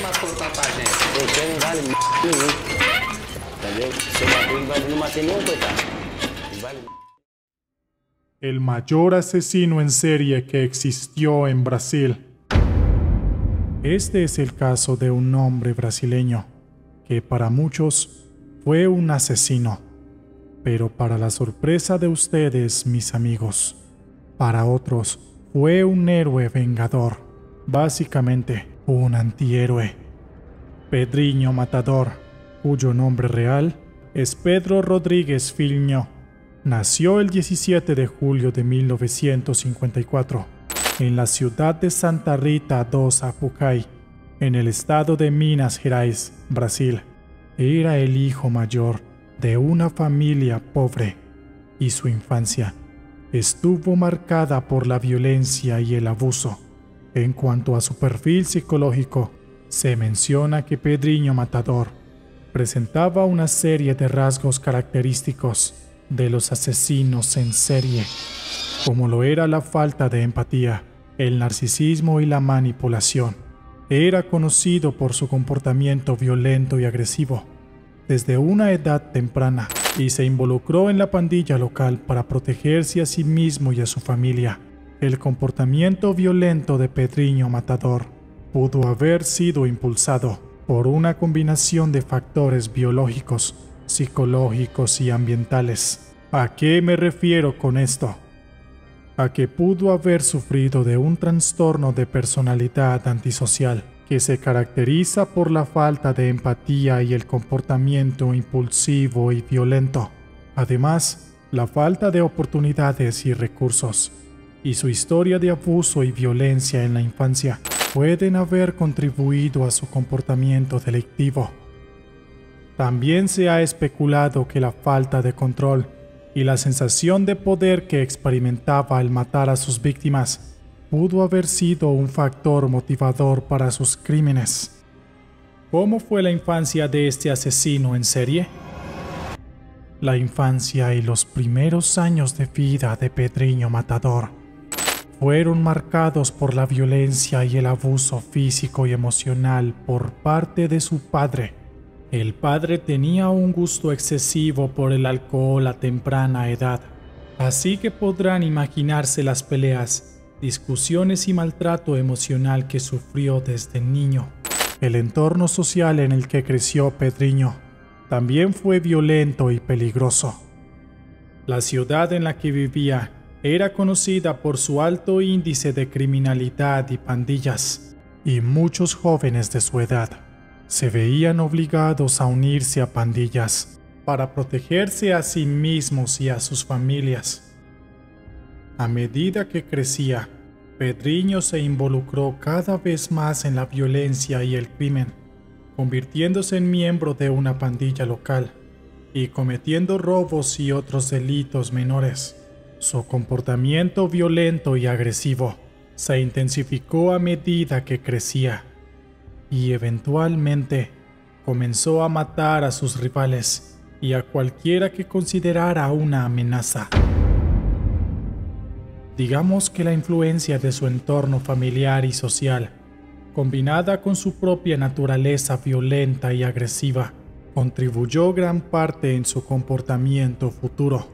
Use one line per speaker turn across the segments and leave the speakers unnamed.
mais contar pra gente?
Você não vale nenhum. Entendeu? Seu matou, não vale, não matei nenhum, coitado. Não vale.
El mayor asesino en serie que existió en Brasil. Este es el caso de un hombre brasileño que para muchos fue un asesino, pero para la sorpresa de ustedes, mis amigos, para otros fue un héroe vengador, básicamente un antihéroe. Pedrinho Matador, cuyo nombre real es Pedro Rodríguez Filho, nació el 17 de julio de 1954 en la ciudad de Santa Rita do Sapucaí, en el estado de Minas Gerais, Brasil. Era el hijo mayor de una familia pobre y su infancia estuvo marcada por la violencia y el abuso. En cuanto a su perfil psicológico, se menciona que Pedrinho Matador presentaba una serie de rasgos característicos de los asesinos en serie, como lo era la falta de empatía, el narcisismo y la manipulación. Era conocido por su comportamiento violento y agresivo desde una edad temprana y se involucró en la pandilla local para protegerse a sí mismo y a su familia. El comportamiento violento de Pedrinho Matador pudo haber sido impulsado por una combinación de factores biológicos, psicológicos y ambientales. ¿A qué me refiero con esto? A que pudo haber sufrido de un trastorno de personalidad antisocial que se caracteriza por la falta de empatía y el comportamiento impulsivo y violento. Además, la falta de oportunidades y recursos y su historia de abuso y violencia en la infancia pueden haber contribuido a su comportamiento delictivo. También se ha especulado que la falta de control y la sensación de poder que experimentaba al matar a sus víctimas pudo haber sido un factor motivador para sus crímenes. ¿Cómo fue la infancia de este asesino en serie? La infancia y los primeros años de vida de Pedrinho Matador fueron marcados por la violencia y el abuso físico y emocional por parte de su padre. El padre tenía un gusto excesivo por el alcohol a temprana edad, así que podrán imaginarse las peleas, discusiones y maltrato emocional que sufrió desde niño. El entorno social en el que creció Pedrinho también fue violento y peligroso. La ciudad en la que vivía era conocida por su alto índice de criminalidad y pandillas, y muchos jóvenes de su edad se veían obligados a unirse a pandillas para protegerse a sí mismos y a sus familias. A medida que crecía, Pedrinho se involucró cada vez más en la violencia y el crimen, convirtiéndose en miembro de una pandilla local y cometiendo robos y otros delitos menores. Su comportamiento violento y agresivo se intensificó a medida que crecía y eventualmente comenzó a matar a sus rivales y a cualquiera que considerara una amenaza. Digamos que la influencia de su entorno familiar y social, combinada con su propia naturaleza violenta y agresiva, contribuyó gran parte en su comportamiento futuro.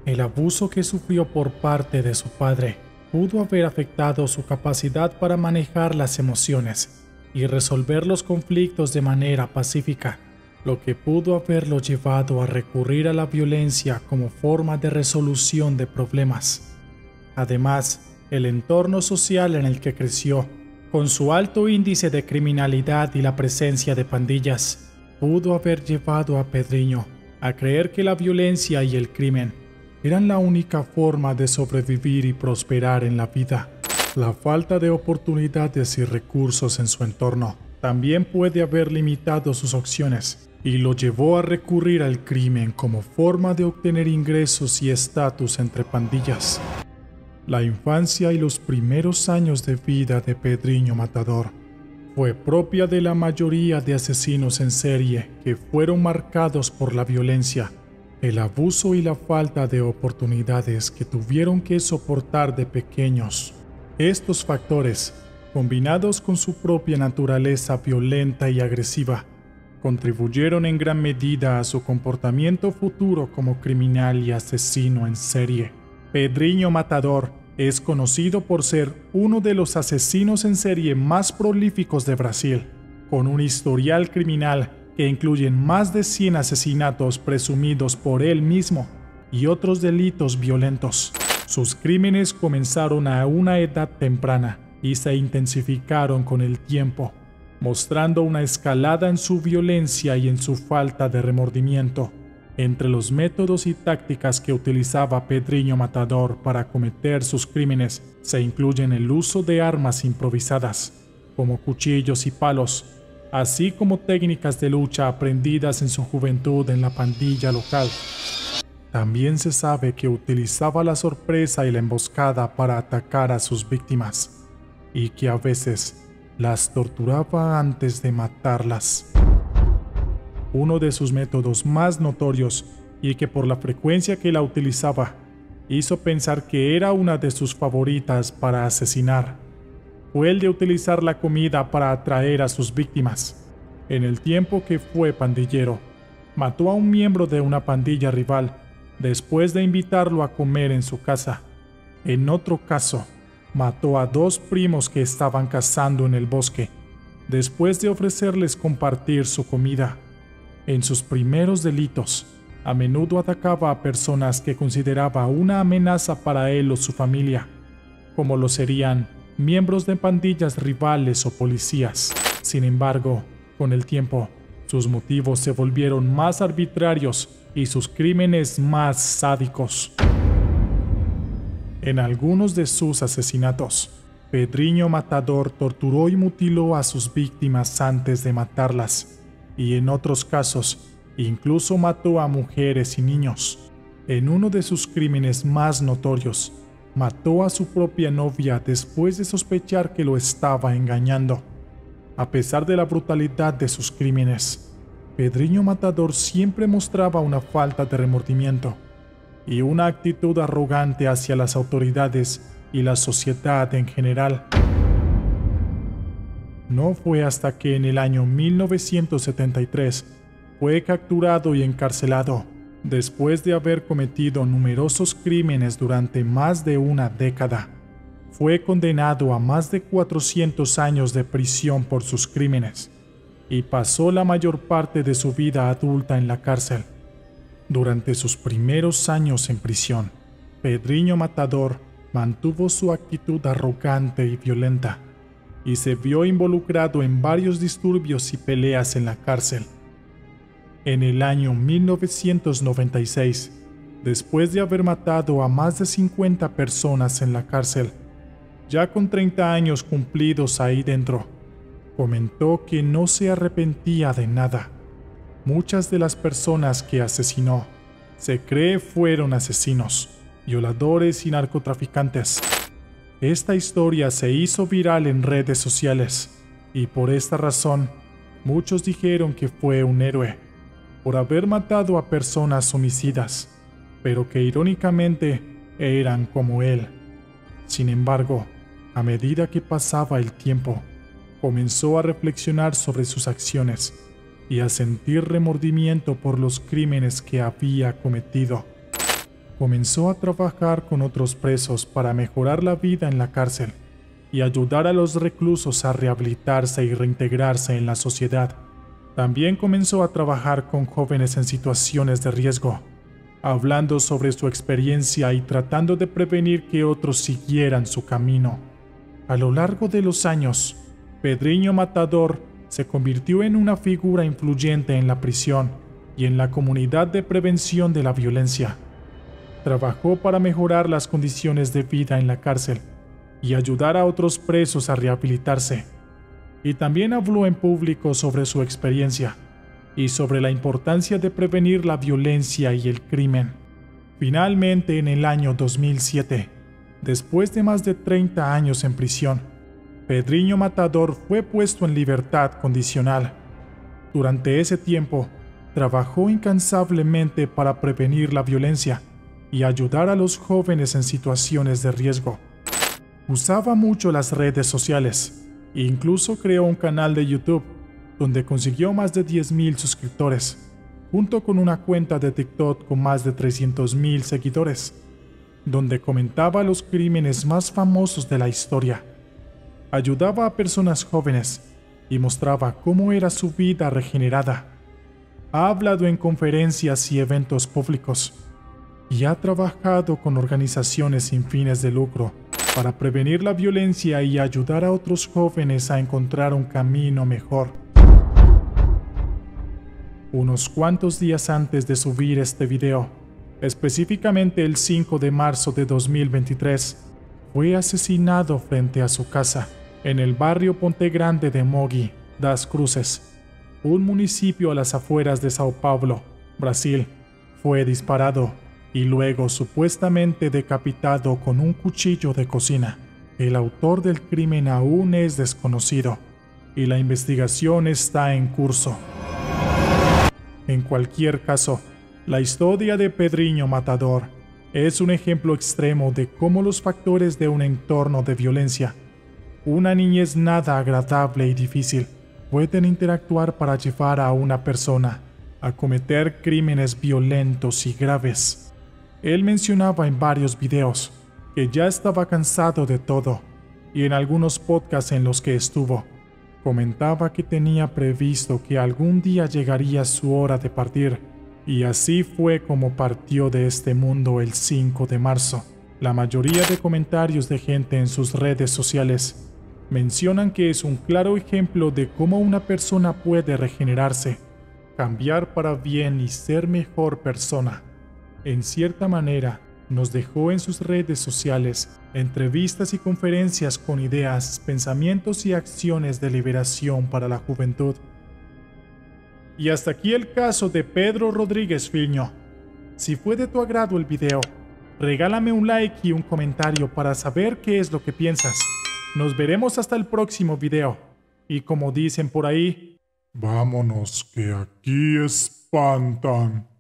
El abuso que sufrió por parte de su padre pudo haber afectado su capacidad para manejar las emociones y resolver los conflictos de manera pacífica, lo que pudo haberlo llevado a recurrir a la violencia como forma de resolución de problemas. Además, el entorno social en el que creció, con su alto índice de criminalidad y la presencia de pandillas, pudo haber llevado a Pedrinho a creer que la violencia y el crimen eran la única forma de sobrevivir y prosperar en la vida. La falta de oportunidades y recursos en su entorno también puede haber limitado sus opciones y lo llevó a recurrir al crimen como forma de obtener ingresos y estatus entre pandillas. La infancia y los primeros años de vida de Pedrinho Matador fue propia de la mayoría de asesinos en serie que fueron marcados por la violencia, el abuso y la falta de oportunidades que tuvieron que soportar de pequeños. Estos factores combinados con su propia naturaleza violenta y agresiva, contribuyeron en gran medida a su comportamiento futuro como criminal y asesino en serie. Pedrinho Matador es conocido por ser uno de los asesinos en serie más prolíficos de Brasil, con un historial criminal que incluye más de 100 asesinatos presumidos por él mismo y otros delitos violentos. Sus crímenes comenzaron a una edad temprana y se intensificaron con el tiempo, mostrando una escalada en su violencia y en su falta de remordimiento. Entre los métodos y tácticas que utilizaba Pedrinho Matador para cometer sus crímenes se incluyen el uso de armas improvisadas, como cuchillos y palos, así como técnicas de lucha aprendidas en su juventud en la pandilla local. También se sabe que utilizaba la sorpresa y la emboscada para atacar a sus víctimas, y que a veces las torturaba antes de matarlas. Uno de sus métodos más notorios, y que por la frecuencia que la utilizaba, hizo pensar que era una de sus favoritas para asesinar, fue el de utilizar la comida para atraer a sus víctimas. En el tiempo que fue pandillero, mató a un miembro de una pandilla rival después de invitarlo a comer en su casa. En otro caso, mató a 2 primos que estaban cazando en el bosque, después de ofrecerles compartir su comida. En sus primeros delitos, a menudo atacaba a personas que consideraba una amenaza para él o su familia, como lo serían miembros de pandillas rivales o policías. Sin embargo, con el tiempo, sus motivos se volvieron más arbitrarios y sus crímenes más sádicos. En algunos de sus asesinatos, Pedrinho Matador torturó y mutiló a sus víctimas antes de matarlas, y en otros casos, incluso mató a mujeres y niños. En uno de sus crímenes más notorios, mató a su propia novia después de sospechar que lo estaba engañando. A pesar de la brutalidad de sus crímenes, Pedrinho Matador siempre mostraba una falta de remordimiento y una actitud arrogante hacia las autoridades y la sociedad en general. No fue hasta que en el año 1973 fue capturado y encarcelado, después de haber cometido numerosos crímenes durante más de una década. Fue condenado a más de 400 años de prisión por sus crímenes y pasó la mayor parte de su vida adulta en la cárcel. Durante sus primeros años en prisión, Pedrinho Matador mantuvo su actitud arrogante y violenta y se vio involucrado en varios disturbios y peleas en la cárcel. En el año 1996, después de haber matado a más de 50 personas en la cárcel, ya con 30 años cumplidos ahí dentro, comentó que no se arrepentía de nada. Muchas de las personas que asesinó se cree fueron asesinos, violadores y narcotraficantes. Esta historia se hizo viral en redes sociales y por esta razón muchos dijeron que fue un héroe por haber matado a personas homicidas, pero que irónicamente eran como él. Sin embargo, a medida que pasaba el tiempo, comenzó a reflexionar sobre sus acciones y a sentir remordimiento por los crímenes que había cometido. Comenzó a trabajar con otros presos para mejorar la vida en la cárcel y ayudar a los reclusos a rehabilitarse y reintegrarse en la sociedad. También comenzó a trabajar con jóvenes en situaciones de riesgo, hablando sobre su experiencia y tratando de prevenir que otros siguieran su camino. A lo largo de los años, Pedrinho Matador se convirtió en una figura influyente en la prisión y en la comunidad de prevención de la violencia. Trabajó para mejorar las condiciones de vida en la cárcel y ayudar a otros presos a rehabilitarse. Y también habló en público sobre su experiencia y sobre la importancia de prevenir la violencia y el crimen. Finalmente, en el año 2007, después de más de 30 años en prisión, Pedrinho Matador fue puesto en libertad condicional. Durante ese tiempo, trabajó incansablemente para prevenir la violencia y ayudar a los jóvenes en situaciones de riesgo. Usaba mucho las redes sociales e incluso creó un canal de YouTube donde consiguió más de 10.000 suscriptores, junto con una cuenta de TikTok con más de 300.000 seguidores, donde comentaba los crímenes más famosos de la historia. Ayudaba a personas jóvenes y mostraba cómo era su vida regenerada. Ha hablado en conferencias y eventos públicos y ha trabajado con organizaciones sin fines de lucro para prevenir la violencia y ayudar a otros jóvenes a encontrar un camino mejor. Unos cuantos días antes de subir este video, específicamente el 5 de marzo de 2023, fue asesinado frente a su casa, en el barrio Ponte Grande de Mogi das Cruzes, un municipio a las afueras de Sao Paulo, Brasil. Fue disparado y luego supuestamente decapitado con un cuchillo de cocina. El autor del crimen aún es desconocido y la investigación está en curso. En cualquier caso, la historia de Pedrinho Matador es un ejemplo extremo de cómo los factores de un entorno de violencia, una niñez nada agradable y difícil, pueden interactuar para llevar a una persona a cometer crímenes violentos y graves. Él mencionaba en varios videos que ya estaba cansado de todo, y en algunos podcasts en los que estuvo, comentaba que tenía previsto que algún día llegaría su hora de partir, y así fue como partió de este mundo el 5 de marzo. La mayoría de comentarios de gente en sus redes sociales mencionan que es un claro ejemplo de cómo una persona puede regenerarse, cambiar para bien y ser mejor persona. En cierta manera, nos dejó en sus redes sociales entrevistas y conferencias con ideas, pensamientos y acciones de liberación para la juventud. Y hasta aquí el caso de Pedro Rodríguez Filho. Si fue de tu agrado el video, regálame un like y un comentario para saber qué es lo que piensas. Nos veremos hasta el próximo video. Y como dicen por ahí, vámonos que aquí espantan.